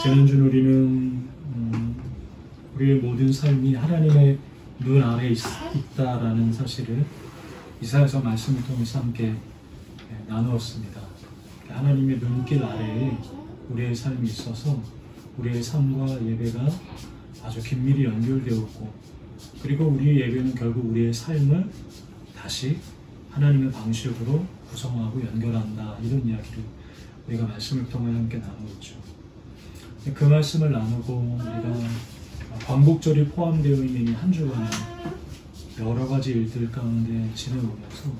지난주 우리는 우리의 모든 삶이 하나님의 눈 아래에 있다라는 사실을 이사야서 말씀을 통해서 함께 나누었습니다. 하나님의 눈길 아래에 우리의 삶이 있어서 우리의 삶과 예배가 아주 긴밀히 연결되었고, 그리고 우리의 예배는 결국 우리의 삶을 다시 하나님의 방식으로 구성하고 연결한다, 이런 이야기를 우리가 말씀을 통해 함께 나누었죠. 그 말씀을 나누고 우리가 광복절이 포함되어 있는 이 한 주간은 여러 가지 일들 가운데 지내오면서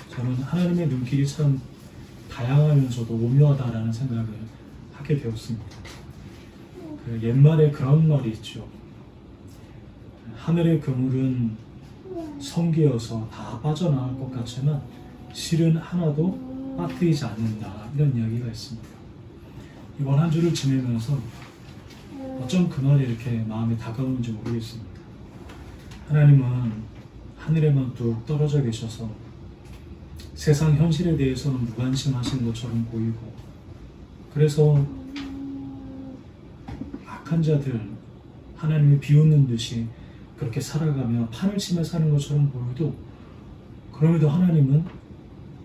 저는 하나님의 눈길이 참 다양하면서도 오묘하다라는 생각을 하게 되었습니다. 그 옛말에 그런 말이 있죠. 하늘의 그물은 성기여서 다 빠져나갈 것 같지만 실은 하나도 빠뜨리지 않는다, 이런 이야기가 있습니다. 이번 한 주를 지내면서 어쩜 그 말이 이렇게 마음에 다가오는지 모르겠습니다. 하나님은 하늘에만 뚝 떨어져 계셔서 세상 현실에 대해서는 무관심하신 것처럼 보이고, 그래서 악한 자들 하나님이 비웃는 듯이 그렇게 살아가며 판을 치며 사는 것처럼 보여도, 그럼에도 하나님은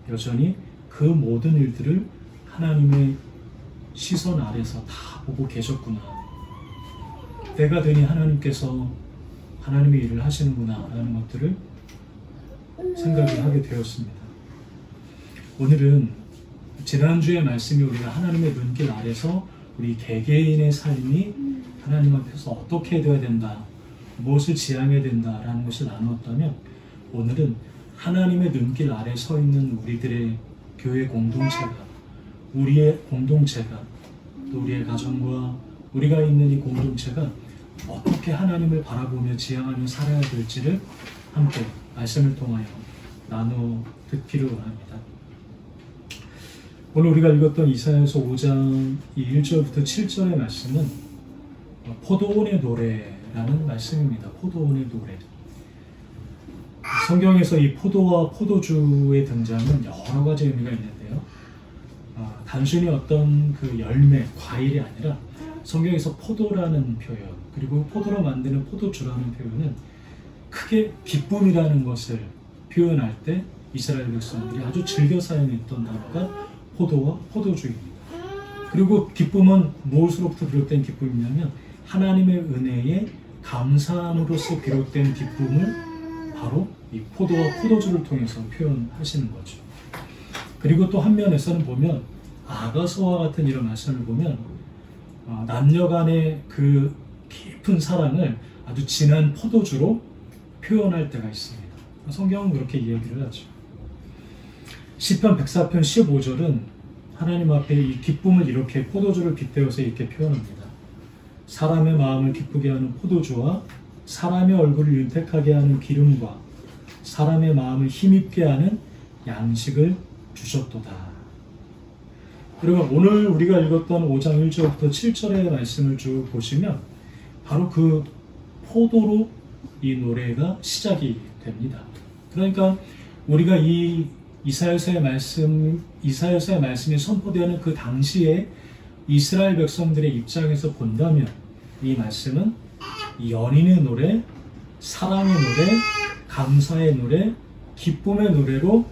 여전히 그 모든 일들을 하나님의 시선 아래서 다 보고 계셨구나, 때가 되니 하나님께서 하나님의 일을 하시는구나 라는 것들을 생각을 하게 되었습니다. 오늘은 지난주의 말씀이 우리가 하나님의 눈길 아래서 우리 개개인의 삶이 하나님 앞에서 어떻게 되어야 된다, 무엇을 지향해야 된다라는 것을 나누었다면, 오늘은 하나님의 눈길 아래 서 있는 우리들의 교회 공동체가, 우리의 공동체가, 또 우리의 가정과 우리가 있는 이 공동체가 어떻게 하나님을 바라보며 지향하며 살아야 될지를 함께 말씀을 통하여 나누어 듣기를 원합니다. 오늘 우리가 읽었던 이사야서 5장 1절부터 7절의 말씀은 포도원의 노래라는 말씀입니다. 포도원의 노래. 성경에서 이 포도와 포도주의 등장은 여러 가지 의미가 있는데요. 단순히 어떤 그 열매, 과일이 아니라 성경에서 포도라는 표현, 그리고 포도로 만드는 포도주라는 표현은 크게 기쁨이라는 것을 표현할 때 이스라엘 백성들이 아주 즐겨 사용했던 단어가 포도와 포도주입니다. 그리고 기쁨은 무엇으로부터 비롯된 기쁨이냐면 하나님의 은혜에 감사함으로써 비롯된 기쁨을 바로 이 포도와 포도주를 통해서 표현하시는 거죠. 그리고 또 한 면에서는 보면 아가서와 같은 이런 말씀을 보면 남녀 간의 그 깊은 사랑을 아주 진한 포도주로 표현할 때가 있습니다. 성경은 그렇게 이야기를 하죠. 시편 104편 15절은 하나님 앞에 이 기쁨을 이렇게 포도주를 빗대어서 이렇게 표현합니다. 사람의 마음을 기쁘게 하는 포도주와 사람의 얼굴을 윤택하게 하는 기름과 사람의 마음을 힘있게 하는 양식을 주셨도다. 그리고 오늘 우리가 읽었던 5장 1절부터 7절의 말씀을 쭉 보시면 바로 그 포도로 이 노래가 시작이 됩니다. 그러니까 우리가 이 이사야서의 말씀이 선포되는 그 당시에 이스라엘 백성들의 입장에서 본다면 이 말씀은 연인의 노래, 사랑의 노래, 감사의 노래, 기쁨의 노래로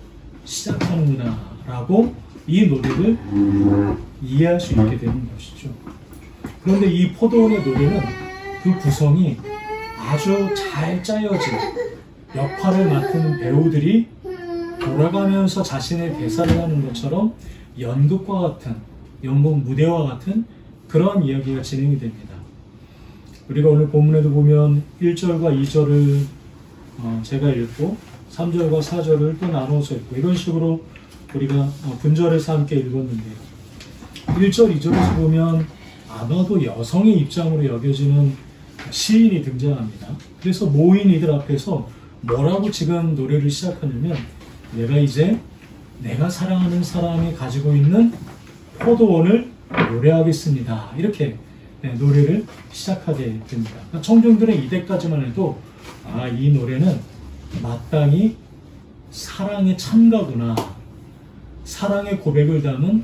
시작하는구나 라고 이 노래를 이해할 수 있게 되는 것이죠. 그런데 이 포도원의 노래는 그 구성이 아주 잘 짜여진, 역할을 맡은 배우들이 돌아가면서 자신의 대사를 하는 것처럼 연극과 같은, 연극 무대와 같은 그런 이야기가 진행이 됩니다. 우리가 오늘 본문에도 보면 1절과 2절을 제가 읽고 3절과 4절을 또 나눠서 읽고 이런 식으로 우리가 분절해서 함께 읽었는데요. 1절, 2절에서 보면 아마도 여성의 입장으로 여겨지는 시인이 등장합니다. 그래서 모인 이들 앞에서 뭐라고 지금 노래를 시작하냐면 내가 이제 내가 사랑하는 사람이 가지고 있는 포도원을 노래하겠습니다. 이렇게 노래를 시작하게 됩니다. 청중들의 이때까지만 해도 이 노래는 마땅히 사랑의 찬가구나, 사랑의 고백을 담은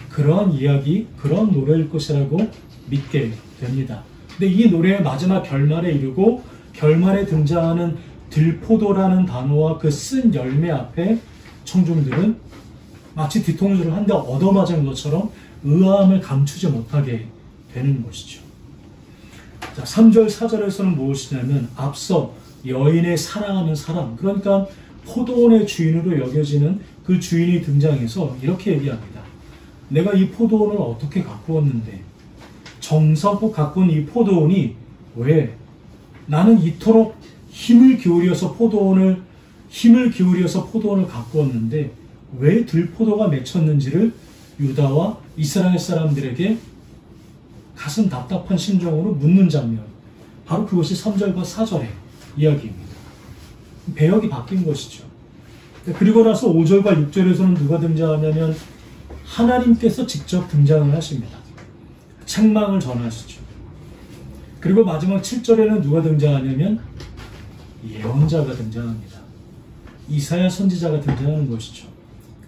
그런 이야기, 그런 노래일 것이라고 믿게 됩니다. 근데 이 노래의 마지막 결말에 이르고 결말에 등장하는 들포도라는 단어와 그 쓴 열매 앞에 청중들은 마치 뒤통수를 한 대 얻어맞은 것처럼 의아함을 감추지 못하게 되는 것이죠. 자, 3절, 4절에서는 무엇이냐면 앞서 여인의 사랑하는 사람, 그러니까 포도원의 주인으로 여겨지는 그 주인이 등장해서 이렇게 얘기합니다. 내가 이 포도원을 어떻게 가꾸었는데 정성껏 가꾼 이 포도원이 왜 나는 이토록 힘을 기울여서 포도원을 가꾸었는데 왜 들포도가 맺혔는지를 유다와 이스라엘 사람들에게 가슴 답답한 심정으로 묻는 장면, 바로 그것이 3절과 4절의 이야기입니다. 배역이 바뀐 것이죠. 그리고 나서 5절과 6절에서는 누가 등장하냐면 하나님께서 직접 등장을 하십니다. 책망을 전하시죠. 그리고 마지막 7절에는 누가 등장하냐면 예언자가 등장합니다. 이사야 선지자가 등장하는 것이죠.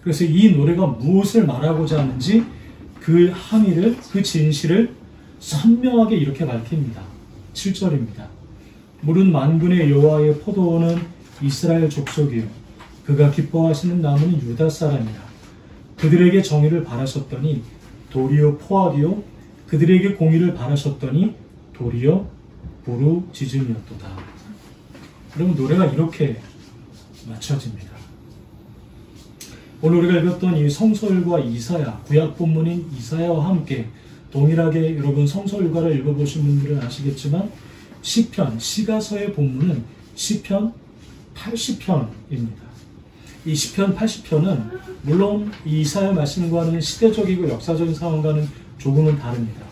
그래서 이 노래가 무엇을 말하고자 하는지 그 함의를, 그 진실을 선명하게 이렇게 밝힙니다. 7절입니다. 물은 만군의 여호와의 포도원은 이스라엘 족속이요 그가 기뻐하시는 나무는 유다 사람이라. 그들에게 정의를 바라셨더니 도리어 포악이요 그들에게 공의를 바라셨더니 도리어 부르짖음이었도다. 그러면 노래가 이렇게 맞춰집니다. 오늘 우리가 읽었던 이 성서율과 이사야, 구약 본문인 이사야와 함께 동일하게 여러분 성서율가를 읽어보신 분들은 아시겠지만 시편, 시가서의 본문은 시편 80편입니다. 이 시편 80편은 물론 이 이사야 말씀과는 시대적이고 역사적인 상황과는 조금은 다릅니다.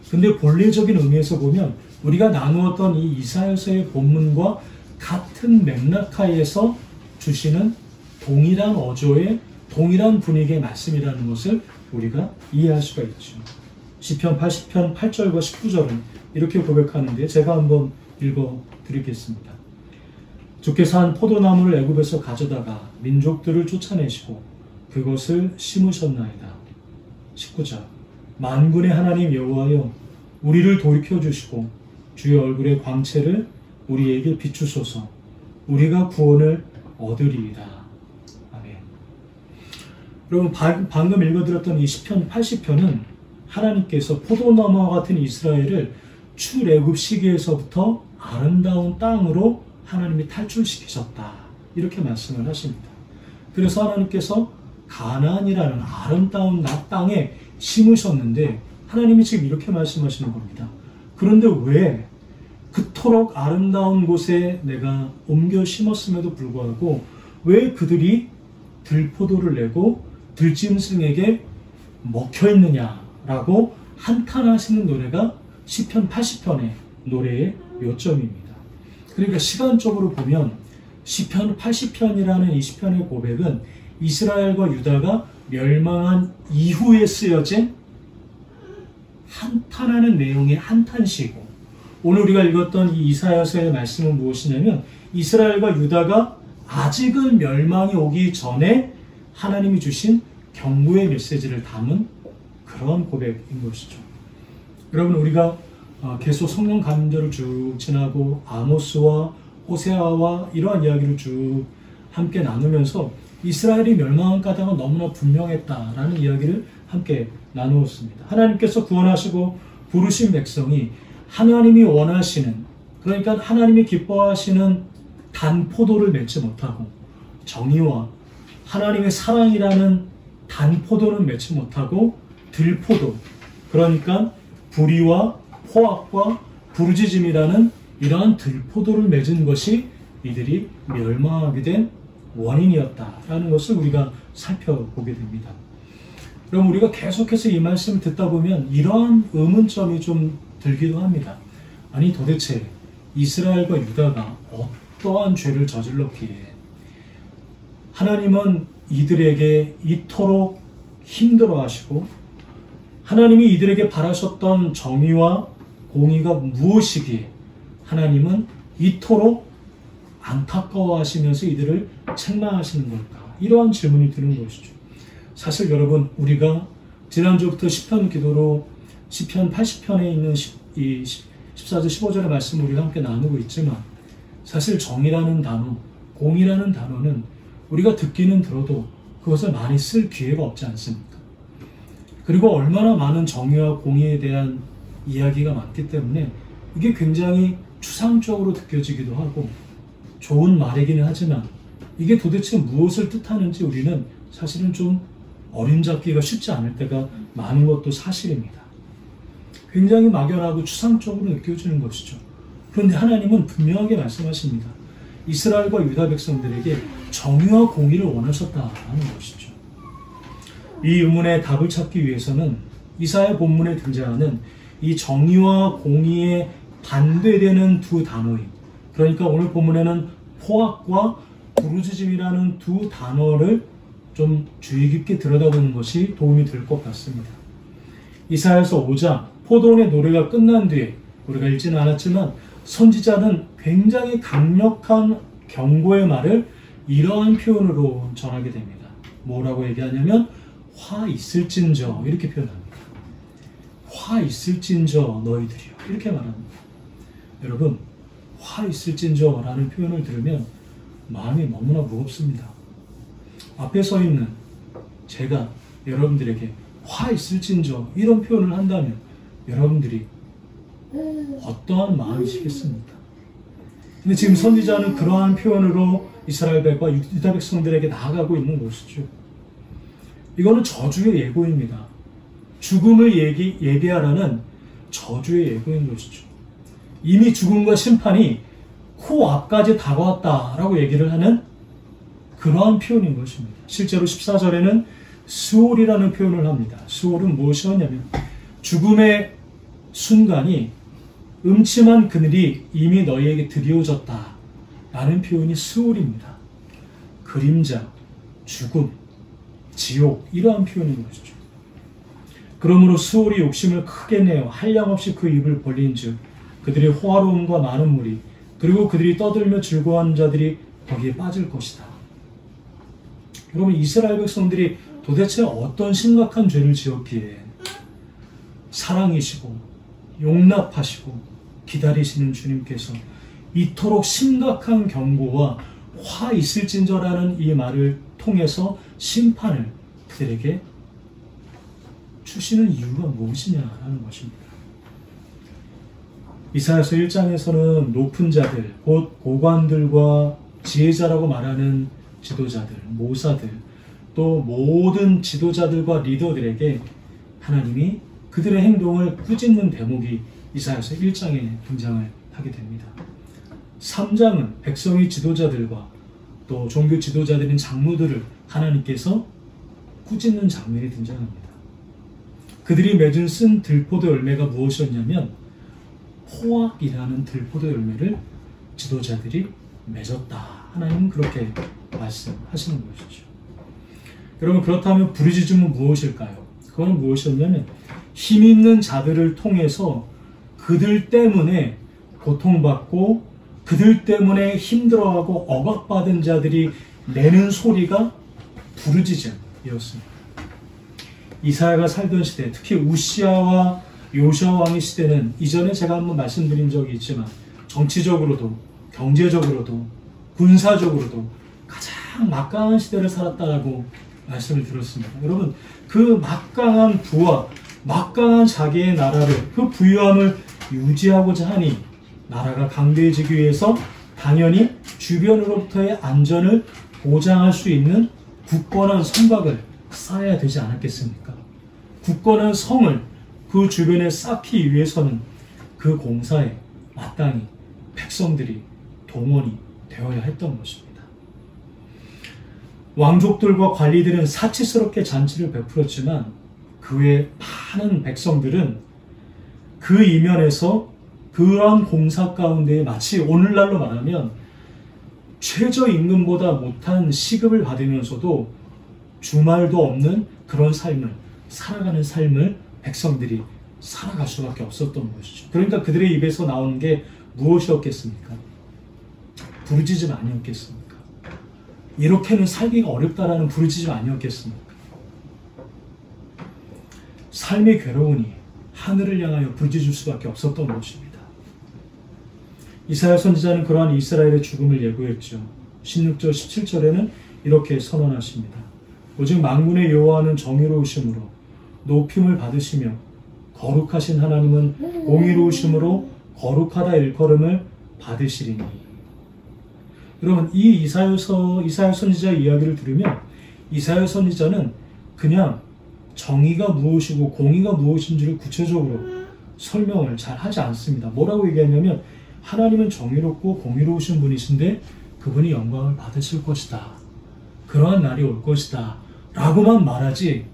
근데 본래적인 의미에서 보면 우리가 나누었던 이 이사야서의 본문과 같은 맥락하에서 주시는 동일한 어조의 동일한 분위기의 말씀이라는 것을 우리가 이해할 수가 있죠. 시편 80편 8절과 19절은 이렇게 고백하는데 제가 한번 읽어드리겠습니다. 주께서 한 포도나무를 애굽에서 가져다가 민족들을 쫓아내시고 그것을 심으셨나이다. 19절 만군의 하나님 여호와여 우리를 돌이켜주시고 주의 얼굴의 광채를 우리에게 비추소서. 우리가 구원을 얻으리이다. 아멘. 여러분 방금 읽어드렸던 이 시편 80편은 하나님께서 포도나무와 같은 이스라엘을 출애굽 시기에서부터 아름다운 땅으로 하나님이 탈출시키셨다. 이렇게 말씀을 하십니다. 그래서 하나님께서 가나안이라는 아름다운 땅에 심으셨는데 하나님이 지금 이렇게 말씀하시는 겁니다. 그런데 왜 그토록 아름다운 곳에 내가 옮겨 심었음에도 불구하고 왜 그들이 들포도를 내고 들짐승에게 먹혀있느냐라고 한탄하시는 노래가 시편 80편의 노래의 요점입니다. 그러니까 시간적으로 보면 시편 80편이라는 이 시편의 고백은 이스라엘과 유다가 멸망한 이후에 쓰여진 한탄하는 내용의 한탄시이고, 오늘 우리가 읽었던 이 이사야서의 말씀은 무엇이냐면 이스라엘과 유다가 아직은 멸망이 오기 전에 하나님이 주신 경고의 메시지를 담은 그런 고백인 것이죠. 여러분 우리가 계속 성령 감정을 쭉 지나고 아모스와 호세아와 이러한 이야기를 쭉 함께 나누면서 이스라엘이 멸망한 까닭은 너무나 분명했다라는 이야기를 함께 나누었습니다. 하나님께서 구원하시고 부르신 백성이 하나님이 원하시는, 그러니까 하나님이 기뻐하시는 단 포도를 맺지 못하고 정의와 하나님의 사랑이라는 단 포도는 맺지 못하고 들포도, 그러니까 불의와 포악과 부르짖음이라는 이러한 들포도를 맺은 것이 이들이 멸망하게 된 원인이었다라는 것을 우리가 살펴보게 됩니다. 그럼 우리가 계속해서 이 말씀을 듣다 보면 이러한 의문점이 좀 들기도 합니다. 아니 도대체 이스라엘과 유다가 어떠한 죄를 저질렀기에 하나님은 이들에게 이토록 힘들어하시고 하나님이 이들에게 바라셨던 정의와 공의가 무엇이기에 하나님은 이토록 안타까워하시면서 이들을 책망하시는 걸까? 이러한 질문이 드는 것이죠. 사실 여러분 우리가 지난주부터 시편 기도로 시편 80편에 있는 이 14절 15절의 말씀을 우리가 함께 나누고 있지만, 사실 정의라는 단어, 공의라는 단어는 우리가 듣기는 들어도 그것을 많이 쓸 기회가 없지 않습니까? 그리고 얼마나 많은 정의와 공의에 대한 이야기가 많기 때문에 이게 굉장히 추상적으로 느껴지기도 하고 좋은 말이기는 하지만, 이게 도대체 무엇을 뜻하는지 우리는 사실은 좀 어림잡기가 쉽지 않을 때가 많은 것도 사실입니다. 굉장히 막연하고 추상적으로 느껴지는 것이죠. 그런데 하나님은 분명하게 말씀하십니다. 이스라엘과 유다 백성들에게 정의와 공의를 원하셨다는 것이죠. 이 의문의 답을 찾기 위해서는 이사야 본문에 등장하는 이 정의와 공의에 반대되는 두 단어인, 그러니까 오늘 본문에는 포악과 부르짖음이라는 두 단어를 좀 주의 깊게 들여다보는 것이 도움이 될 것 같습니다. 이사야서 5장 포도원의 노래가 끝난 뒤에, 우리가 읽지는 않았지만 선지자는 굉장히 강력한 경고의 말을 이러한 표현으로 전하게 됩니다. 뭐라고 얘기하냐면 화 있을진저, 이렇게 표현합니다. 화 있을진저 너희들이요, 이렇게 말합니다. 여러분, 화 있을진저 라는 표현을 들으면 마음이 너무나 무겁습니다. 앞에 서 있는 제가 여러분들에게 화 있을진저 이런 표현을 한다면 여러분들이 어떠한 마음이시겠습니까? 근데 지금 선지자는 그러한 표현으로 이스라엘 백과 유다 백성들에게 나아가고 있는 것이죠. 이거는 저주의 예고입니다. 죽음을 예비하라는 저주의 예고인 것이죠. 이미 죽음과 심판이 코앞까지 다가왔다라고 얘기를 하는 그러한 표현인 것입니다. 실제로 14절에는 스올이라는 표현을 합니다. 스올은 무엇이었냐면 죽음의 순간이 음침한 그늘이 이미 너희에게 드리워졌다 라는 표현이 스올입니다. 그림자, 죽음, 지옥, 이러한 표현인 것이죠. 그러므로 스올이 욕심을 크게 내어 한량없이 그 입을 벌린 즉 그들의 호화로움과 많은 물이, 그리고 그들이 떠들며 즐거워하는 자들이 거기에 빠질 것이다. 여러분, 이스라엘 백성들이 도대체 어떤 심각한 죄를 지었기에 사랑이시고 용납하시고 기다리시는 주님께서 이토록 심각한 경고와 화 있을진저라는 이 말을 통해서 심판을 그들에게 주시는 이유가 무엇이냐라는 것입니다. 이사야서 1장에서는 높은 자들, 곧 고관들과 지혜자라고 말하는 지도자들, 모사들, 또 모든 지도자들과 리더들에게 하나님이 그들의 행동을 꾸짖는 대목이 이사야서 1장에 등장을 하게 됩니다. 3장은 백성의 지도자들과 또 종교 지도자들인 장로들을 하나님께서 꾸짖는 장면이 등장합니다. 그들이 맺은 쓴 들포도 열매가 무엇이었냐면 포악이라는 들포도 열매를 지도자들이 맺었다. 하나님은 그렇게 말씀하시는 것이죠. 여러분, 그렇다면 부르짖음은 무엇일까요? 그거는 무엇이었냐면 힘있는 자들을 통해서 그들 때문에 고통받고 그들 때문에 힘들어하고 억압받은 자들이 내는 소리가 부르짖음이었습니다. 이사야가 살던 시대, 특히 우시아와 요시아 왕의 시대는 이전에 제가 한번 말씀드린 적이 있지만 정치적으로도 경제적으로도 군사적으로도 가장 막강한 시대를 살았다라고 말씀을 들었습니다. 여러분, 그 막강한 부와 막강한 자기의 나라를, 그 부유함을 유지하고자 하니 나라가 강대해지기 위해서 당연히 주변으로부터의 안전을 보장할 수 있는 굳건한 성곽을 쌓아야 되지 않았겠습니까? 굳건한 성을 그 주변에 쌓기 위해서는 그 공사에 마땅히 백성들이 동원이 되어야 했던 것입니다. 왕족들과 관리들은 사치스럽게 잔치를 베풀었지만 그 외 많은 백성들은 그 이면에서 그러한 공사 가운데 마치 오늘날로 말하면 최저임금보다 못한 시급을 받으면서도 주말도 없는 그런 삶을 살아가는 삶을 백성들이 살아갈 수밖에 없었던 것이죠. 그러니까 그들의 입에서 나오는 게 무엇이었겠습니까? 부르짖음 아니었겠습니까? 이렇게는 살기가 어렵다라는 부르짖음 아니었겠습니까? 삶이 괴로우니 하늘을 향하여 부르짖을 수밖에 없었던 것입니다. 이사야 선지자는 그러한 이스라엘의 죽음을 예고했죠. 16절 17절에는 이렇게 선언하십니다. 오직 만군의 여호와는 정의로우심으로 높임을 받으시며 거룩하신 하나님은 공의로우심으로 거룩하다 일컬음을 받으시리니. 여러분, 이 이사야 선지자 이야기를 들으면 이사야 선지자는 그냥 정의가 무엇이고 공의가 무엇인지를 구체적으로 설명을 잘 하지 않습니다. 뭐라고 얘기했냐면 하나님은 정의롭고 공의로우신 분이신데 그분이 영광을 받으실 것이다. 그러한 날이 올 것이다. 라고만 말하지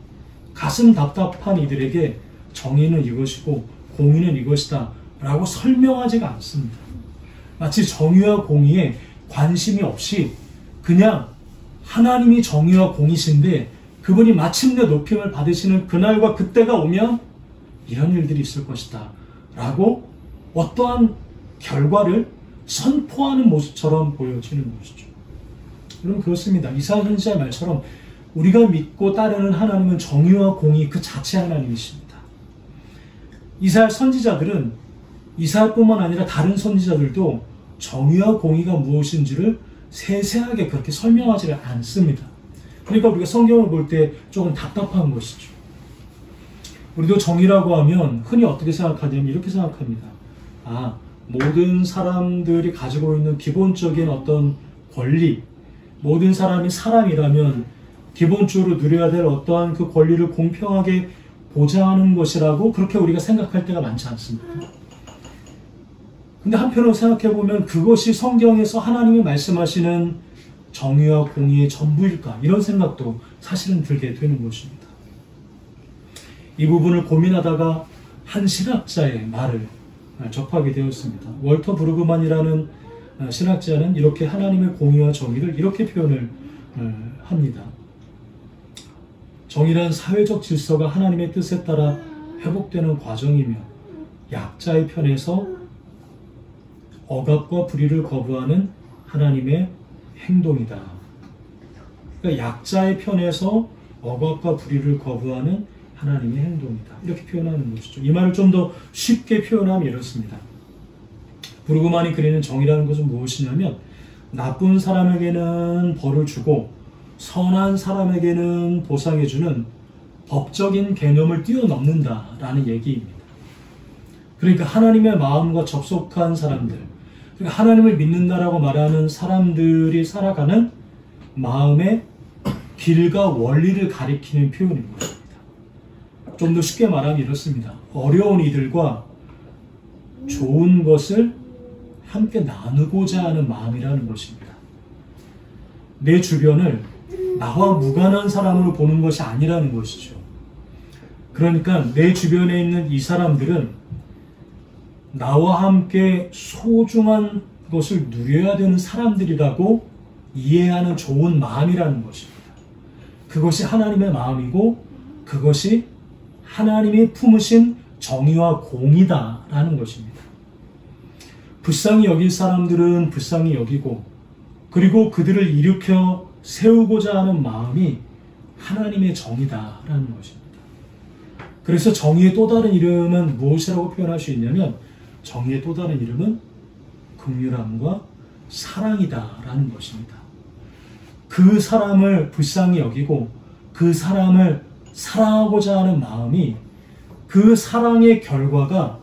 가슴 답답한 이들에게 정의는 이것이고 공의는 이것이다. 라고 설명하지가 않습니다. 마치 정의와 공의에 관심이 없이 그냥 하나님이 정의와 공의신데 그분이 마침내 높임을 받으시는 그날과 그때가 오면 이런 일들이 있을 것이다. 라고 어떠한 결과를 선포하는 모습처럼 보여지는 것이죠. 여러분, 그렇습니다. 이사야 선지자의 말처럼 우리가 믿고 따르는 하나님은 정의와 공의 그 자체 하나님이십니다. 이사야 선지자들은 이사야뿐만 아니라 다른 선지자들도 정의와 공의가 무엇인지를 세세하게 그렇게 설명하지 않습니다. 그러니까 우리가 성경을 볼 때 조금 답답한 것이죠. 우리도 정의라고 하면 흔히 어떻게 생각하냐면 이렇게 생각합니다. 모든 사람들이 가지고 있는 기본적인 어떤 권리, 모든 사람이 사람이라면 기본적으로 누려야 될 어떠한 그 권리를 공평하게 보장하는 것이라고 그렇게 우리가 생각할 때가 많지 않습니까? 근데 한편으로 생각해보면 그것이 성경에서 하나님이 말씀하시는 정의와 공의의 전부일까? 이런 생각도 사실은 들게 되는 것입니다. 이 부분을 고민하다가 한 신학자의 말을 접하게 되었습니다. 월터 브루그만이라는 신학자는 이렇게 하나님의 공의와 정의를 이렇게 표현을 합니다. 정의란 사회적 질서가 하나님의 뜻에 따라 회복되는 과정이며 약자의 편에서 억압과 불의를 거부하는 하나님의 행동이다. 그러니까 약자의 편에서 억압과 불의를 거부하는 하나님의 행동이다. 이렇게 표현하는 것이죠. 이 말을 좀 더 쉽게 표현하면 이렇습니다. 브루그만이 그리는 정의라는 것은 무엇이냐면 나쁜 사람에게는 벌을 주고 선한 사람에게는 보상해주는 법적인 개념을 뛰어넘는다라는 얘기입니다. 그러니까 하나님의 마음과 접속한 사람들, 그러니까 하나님을 믿는다라고 말하는 사람들이 살아가는 마음의 길과 원리를 가리키는 표현인 것입니다. 좀 더 쉽게 말하면 이렇습니다. 어려운 이들과 좋은 것을 함께 나누고자 하는 마음이라는 것입니다. 내 주변을 나와 무관한 사람으로 보는 것이 아니라는 것이죠. 그러니까 내 주변에 있는 이 사람들은 나와 함께 소중한 것을 누려야 되는 사람들이라고 이해하는 좋은 마음이라는 것입니다. 그것이 하나님의 마음이고 그것이 하나님이 품으신 정의와 공의다라는 것입니다. 불쌍히 여길 사람들은 불쌍히 여기고 그리고 그들을 일으켜 세우고자 하는 마음이 하나님의 정의다라는 것입니다. 그래서 정의의 또 다른 이름은 무엇이라고 표현할 수 있냐면 정의의 또 다른 이름은 긍휼함과 사랑이다라는 것입니다. 그 사람을 불쌍히 여기고 그 사람을 사랑하고자 하는 마음이 그 사랑의 결과가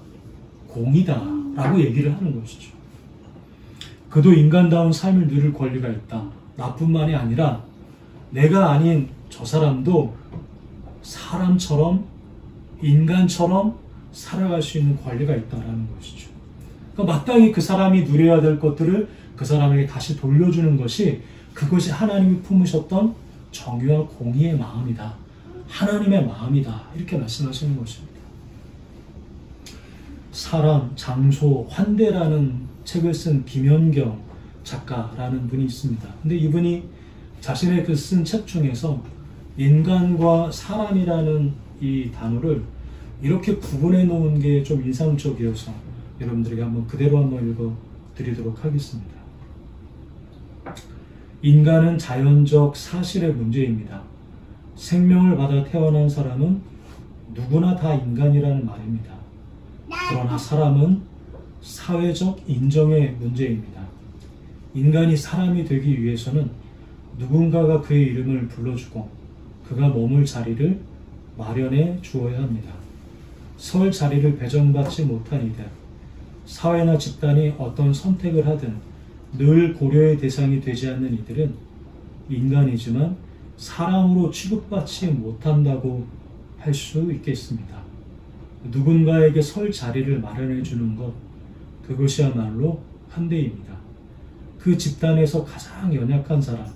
공이다라고 얘기를 하는 것이죠. 그도 인간다운 삶을 누릴 권리가 있다. 나뿐만이 아니라 내가 아닌 저 사람도 사람처럼 인간처럼 살아갈 수 있는 권리가 있다는 것이죠. 그러니까 마땅히 그 사람이 누려야 될 것들을 그 사람에게 다시 돌려주는 것이 그것이 하나님이 품으셨던 정의와 공의의 마음이다. 하나님의 마음이다. 이렇게 말씀하시는 것입니다. 사람, 장소, 환대라는 책을 쓴 김연경 작가라는 분이 있습니다. 근데 이분이 자신의 그 쓴 책 중에서 인간과 사람이라는 이 단어를 이렇게 구분해 놓은 게 좀 인상적이어서 여러분들에게 그대로 한번 읽어 드리도록 하겠습니다. 인간은 자연적 사실의 문제입니다. 생명을 받아 태어난 사람은 누구나 다 인간이라는 말입니다. 그러나 사람은 사회적 인정의 문제입니다. 인간이 사람이 되기 위해서는 누군가가 그의 이름을 불러주고 그가 머물 자리를 마련해 주어야 합니다. 설 자리를 배정받지 못한 이들, 사회나 집단이 어떤 선택을 하든 늘 고려의 대상이 되지 않는 이들은 인간이지만 사람으로 취급받지 못한다고 할 수 있겠습니다. 누군가에게 설 자리를 마련해 주는 것, 그것이야말로 환대입니다. 그 집단에서 가장 연약한 사람,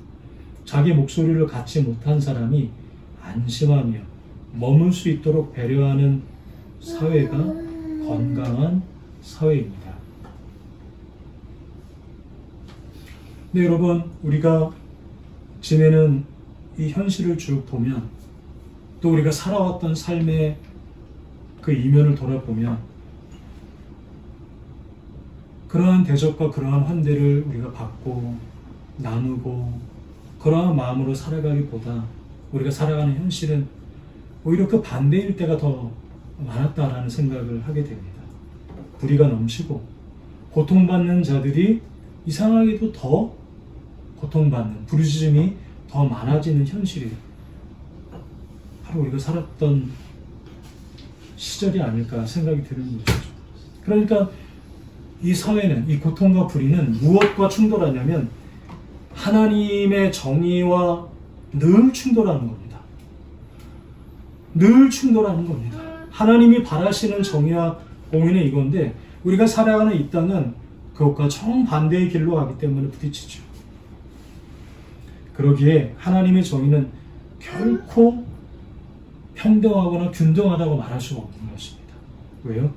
자기 목소리를 갖지 못한 사람이 안심하며 머물 수 있도록 배려하는 사회가 건강한 사회입니다. 네, 여러분, 우리가 지내는 이 현실을 쭉 보면, 또 우리가 살아왔던 삶의 그 이면을 돌아보면 그러한 대접과 그러한 환대를 우리가 받고 나누고 그러한 마음으로 살아가기보다 우리가 살아가는 현실은 오히려 그 반대일 때가 더 많았다라는 생각을 하게 됩니다. 불의가 넘치고 고통받는 자들이 이상하게도 더 고통받는, 부르짖음이 더 많아지는 현실이 바로 우리가 살았던 시절이 아닐까 생각이 드는 것이죠. 그러니까 이 사회는, 이 고통과 불의는 무엇과 충돌하냐면 하나님의 정의와 늘 충돌하는 겁니다. 늘 충돌하는 겁니다. 하나님이 바라시는 정의와 공의는 이건데 우리가 살아가는 이 땅은 그것과 정반대의 길로 가기 때문에 부딪히죠. 그러기에 하나님의 정의는 결코 평등하거나 균등하다고 말할 수가 없는 것입니다. 왜요?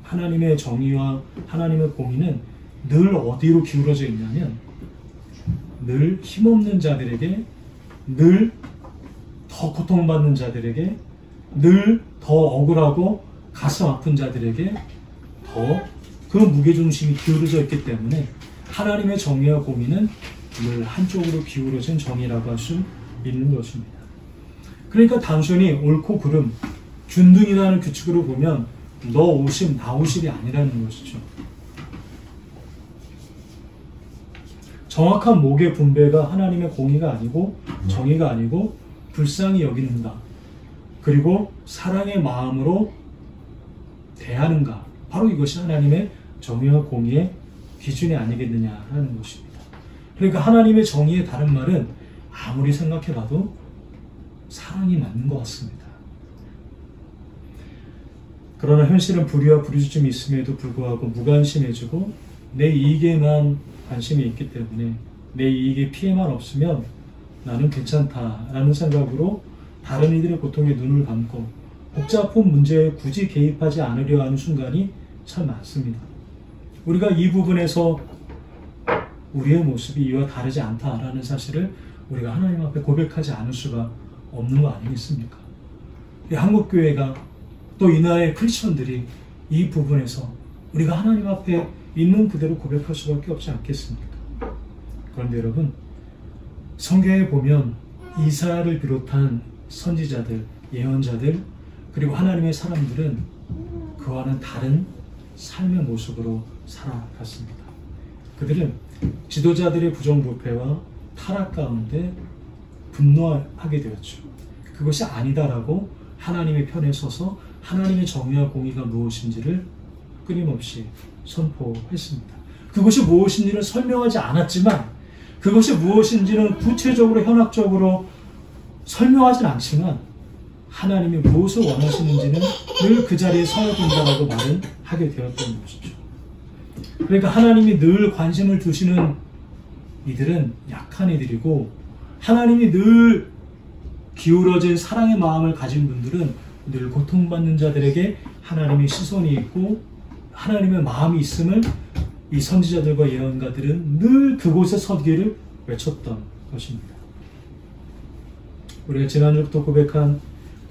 하나님의 정의와 하나님의 공의는 늘 어디로 기울어져 있냐면 늘 힘없는 자들에게, 늘 더 고통받는 자들에게, 늘 더 억울하고 가슴 아픈 자들에게 더 그 무게중심이 기울어져 있기 때문에 하나님의 정의와 공의는 늘 한쪽으로 기울어진 정의라고 할 수 있는 것입니다. 그러니까 단순히 옳고 그름, 균등이라는 규칙으로 보면 너 오심 나 오실이 아니라는 것이죠. 정확한 목의 분배가 하나님의 공의가 아니고 정의가 아니고 불쌍히 여기는가, 그리고 사랑의 마음으로 대하는가, 바로 이것이 하나님의 정의와 공의의 기준이 아니겠느냐라는 것입니다. 그러니까 하나님의 정의의 다른 말은 아무리 생각해봐도 사랑이 맞는 것 같습니다. 그러나 현실은 불의와 부르짖음이 있음에도 불구하고 무관심해지고 내 이익에만 관심이 있기 때문에 내 이익에 피해만 없으면 나는 괜찮다라는 생각으로 다른 이들의 고통에 눈을 감고 복잡한 문제에 굳이 개입하지 않으려 하는 순간이 참 많습니다. 우리가 이 부분에서 우리의 모습이 이와 다르지 않다라는 사실을 우리가 하나님 앞에 고백하지 않을 수가 없는 거 아니겠습니까? 한국교회가 또 이 나라의 크리스천들이 이 부분에서 우리가 하나님 앞에 있는 그대로 고백할 수밖에 없지 않겠습니까? 그런데 여러분, 성경에 보면 이사야를 비롯한 선지자들, 예언자들, 그리고 하나님의 사람들은 그와는 다른 삶의 모습으로 살아갔습니다. 그들은 지도자들의 부정부패와 타락 가운데 분노하게 되었죠. 그것이 아니다라고 하나님의 편에 서서 하나님의 정의와 공의가 무엇인지를 끊임없이 선포했습니다. 그것이 무엇인지는 설명하지 않았지만, 그것이 무엇인지는 구체적으로 현학적으로 설명하진 않지만 하나님이 무엇을 원하시는지는 늘 그 자리에 서야 된다라고 말은 하게 되었던 것이죠. 그러니까 하나님이 늘 관심을 두시는 이들은 약한 이들이고, 하나님이 늘 기울어진 사랑의 마음을 가진 분들은 늘 고통받는 자들에게 하나님의 시선이 있고 하나님의 마음이 있음을 이 선지자들과 예언가들은 늘 그곳에 서기를 외쳤던 것입니다. 우리가 지난주부터 고백한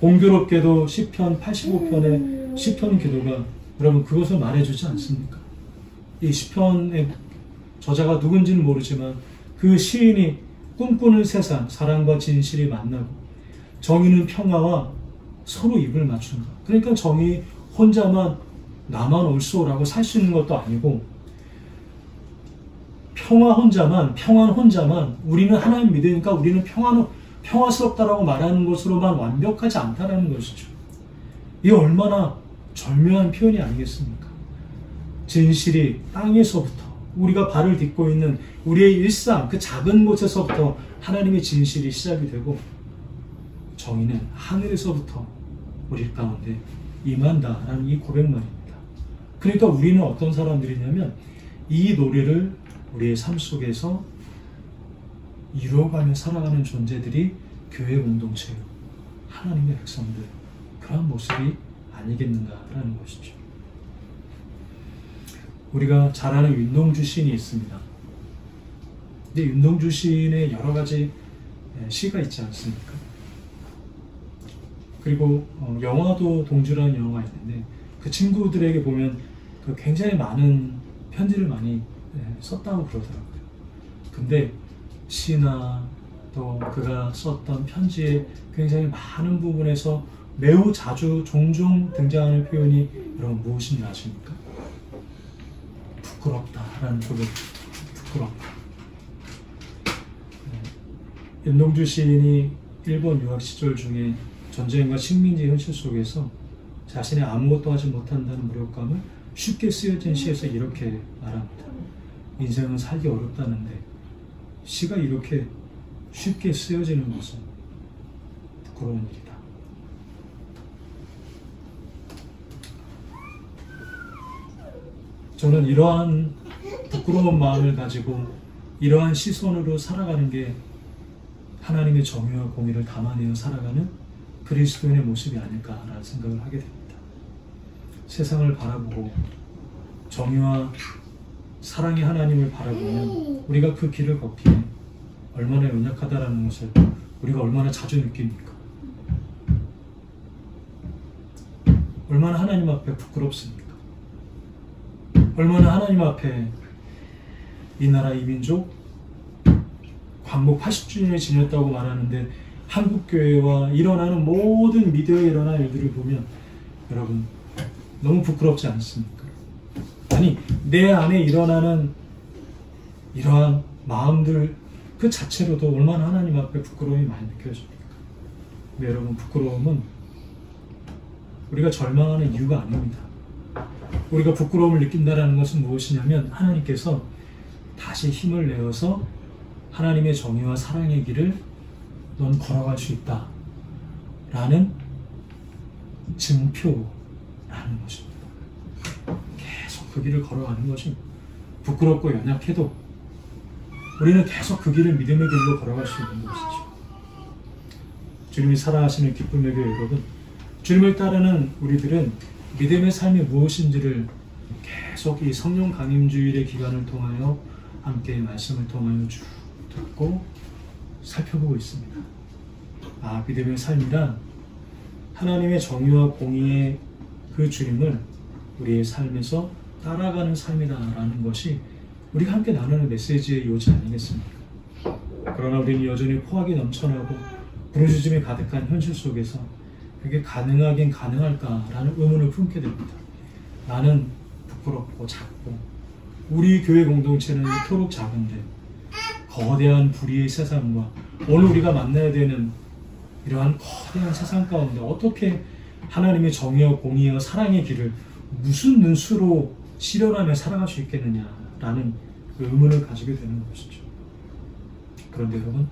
공교롭게도 시편 85편의 시편 기도가 여러분 그것을 말해주지 않습니까? 이 시편의 저자가 누군지는 모르지만 그 시인이 꿈꾸는 세상, 사랑과 진실이 만나고 정의는 평화와 서로 입을 맞춘다. 그러니까 정의 혼자만 나만 옳소라고 살 수 있는 것도 아니고 평안 혼자만 우리는 하나님 믿으니까 우리는 평화스럽다라고 말하는 것으로만 완벽하지 않다라는 것이죠. 이게 얼마나 절묘한 표현이 아니겠습니까? 진실이 땅에서부터 우리가 발을 딛고 있는 우리의 일상 그 작은 곳에서부터 하나님의 진실이 시작이 되고 정의는 하늘에서부터 우리 가운데 임한다라는 이 고백만입니다. 그러니까 우리는 어떤 사람들이냐면 이 노래를 우리의 삶 속에서 이루어가며 살아가는 존재들이 교회 공동체요, 하나님의 백성들, 그러한 모습이 아니겠는가라는 것이죠. 우리가 잘 아는 윤동주 시인이 있습니다. 근데 윤동주 시인의 여러 가지 시가 있지 않습니까? 그리고 영화도 동주라는 영화가 있는데 그 친구들에게 보면 그 굉장히 많은 편지를 많이 썼다고 그러더라고요. 근데 시나 또 그가 썼던 편지의 굉장히 많은 부분에서 매우 자주 종종 등장하는 표현이 여러분 무엇인지 아십니까? 부끄럽다라는 표현. 부끄럽다. 윤동주 시인이 일본 유학 시절 중에 전쟁과 식민지 현실 속에서 자신이 아무것도 하지 못한다는 무력감을 쉽게 쓰여진 시에서 이렇게 말합니다. 인생은 살기 어렵다는데 시가 이렇게 쉽게 쓰여지는 것은 부끄러운 일이다. 저는 이러한 부끄러운 마음을 가지고 이러한 시선으로 살아가는 게 하나님의 정의와 공의를 담아내어 살아가는 그리스도인의 모습이 아닐까라는 생각을 하게 됩니다. 세상을 바라보고 정의와 사랑의 하나님을 바라보면 우리가 그 길을 걷기에 얼마나 연약하다라는 것을 우리가 얼마나 자주 느낍니까? 얼마나 하나님 앞에 부끄럽습니까? 얼마나 하나님 앞에 이 나라 이 민족 광복 80주년을 지냈다고 말하는데 한국교회와 일어나는 모든 미디어에 일어난 일들을 보면 여러분 너무 부끄럽지 않습니까? 아니 내 안에 일어나는 이러한 마음들 그 자체로도 얼마나 하나님 앞에 부끄러움이 많이 느껴집니까? 근데 여러분 부끄러움은 우리가 절망하는 이유가 아닙니다. 우리가 부끄러움을 느낀다는 것은 무엇이냐면 하나님께서 다시 힘을 내어서 하나님의 정의와 사랑의 길을 넌 걸어갈 수 있다 라는 증표라는 것입니다. 계속 그 길을 걸어가는 것입니다. 부끄럽고 연약해도 우리는 계속 그 길을 믿음의 길로 걸어갈 수 있는 것이죠. 주님이 사랑하시는 기쁨의 교회 여러분, 주님을 따르는 우리들은 믿음의 삶이 무엇인지를 계속 이 성령 강림주일의 기간을 통하여 함께 말씀을 통하여 쭉 듣고 살펴보고 있습니다. 아, 믿음의 삶이란 하나님의 정의와 공의의 그 주님을 우리의 삶에서 따라가는 삶이다라는 것이 우리가 함께 나누는 메시지의 요지 아니겠습니까? 그러나 우리는 여전히 포악이 넘쳐나고 부르짖음이 가득한 현실 속에서 그게 가능하긴 가능할까라는 의문을 품게 됩니다. 나는 부끄럽고 작고 우리 교회 공동체는 이토록 작은데 거대한 불의의 세상과 오늘 우리가 만나야 되는 이러한 거대한 세상 가운데 어떻게 하나님의 정의와 공의와 사랑의 길을 무슨 눈수로 실현하며 살아갈 수 있겠느냐라는 그 의문을 가지게 되는 것이죠. 그런데 여러분,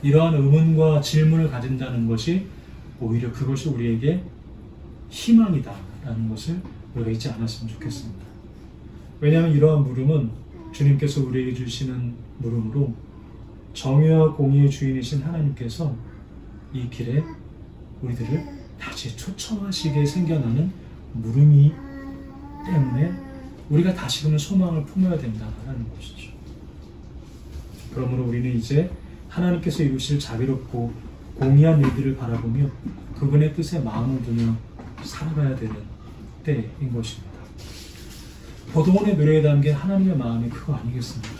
이러한 의문과 질문을 가진다는 것이 오히려 그것이 우리에게 희망이다라는 것을 우리가 잊지 않았으면 좋겠습니다. 왜냐하면 이러한 물음은 주님께서 우리에게 주시는 물음으로 정의와 공의의 주인이신 하나님께서 이 길에 우리들을 다시 초청하시게 생겨나는 물음이 때문에 우리가 다시금은 소망을 품어야 된다는 것이죠. 그러므로 우리는 이제 하나님께서 이루실 자비롭고 공의한 일들을 바라보며 그분의 뜻에 마음을 두며 살아가야 되는 때인 것입니다. 보도원의 노래에 담긴 하나님의 마음이 그거 아니겠습니까?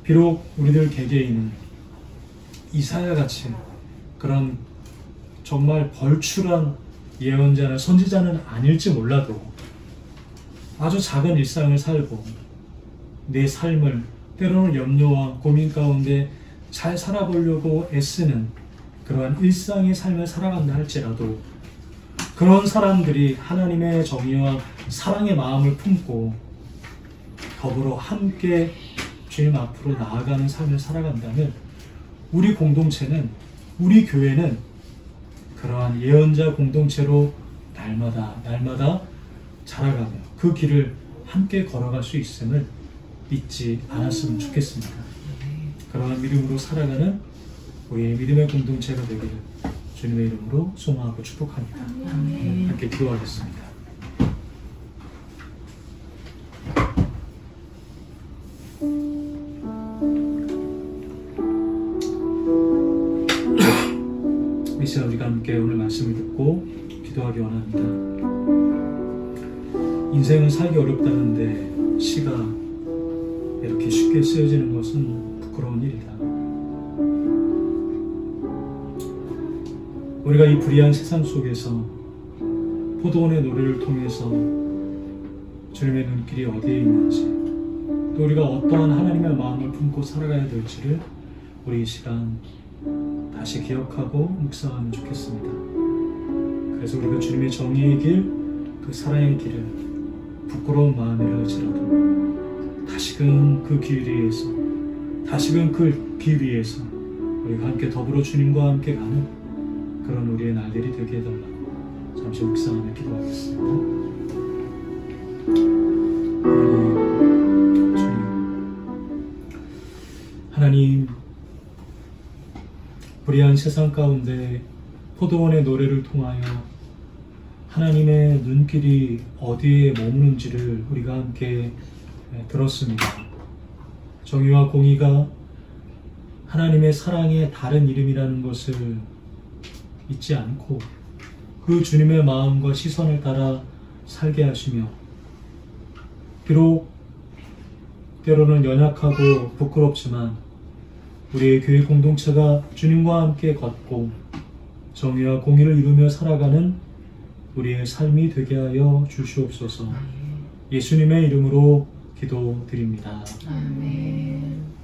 비록 우리들 개개인은 이사야같이 그런 정말 벌출한 예언자나 선지자는 아닐지 몰라도 아주 작은 일상을 살고 내 삶을 때로는 염려와 고민 가운데 잘 살아보려고 애쓰는 그러한 일상의 삶을 살아간다 할지라도 그런 사람들이 하나님의 정의와 사랑의 마음을 품고 더불어 함께 주님 앞으로 나아가는 삶을 살아간다면 우리 공동체는, 우리 교회는 그러한 예언자 공동체로 날마다 자라가며 그 길을 함께 걸어갈 수 있음을 잊지 않았으면 좋겠습니다. 그러한 믿음으로 살아가는 우리의 믿음의 공동체가 되기를 주님의 이름으로 소망하고 축복합니다. 함께 기도하겠습니다. 이 시간 우리가 함께 오늘 말씀을 듣고 기도하기 원합니다. 인생은 살기 어렵다는데 시가 이렇게 쉽게 쓰여지는 것은 부끄러운 일이다. 우리가 이 불의한 세상 속에서 포도원의 노래를 통해서 주님의 눈길이 어디에 있는지, 또 우리가 어떠한 하나님의 마음을 품고 살아가야 될지를 우리 이 시간 다시 기억하고 묵상하면 좋겠습니다. 그래서 우리가 주님의 정의의 길, 그 사랑의 길을 부끄러운 마음이라 할지라도 다시금 그 길 위에서, 다시금 그 길 위에서 우리가 함께 더불어 주님과 함께 가는 그런 우리의 날들이 되게 해달라고 잠시 묵상하며 기도하겠습니다. 하나님, 불의한 세상 가운데 포도원의 노래를 통하여 하나님의 눈길이 어디에 머무는지를 우리가 함께 들었습니다. 정의와 공의가 하나님의 사랑의 다른 이름이라는 것을 잊지 않고 그 주님의 마음과 시선을 따라 살게 하시며, 비록 때로는 연약하고 부끄럽지만 우리의 교회 공동체가 주님과 함께 걷고 정의와 공의를 이루며 살아가는 우리의 삶이 되게 하여 주시옵소서. 예수님의 이름으로 기도드립니다. 아멘.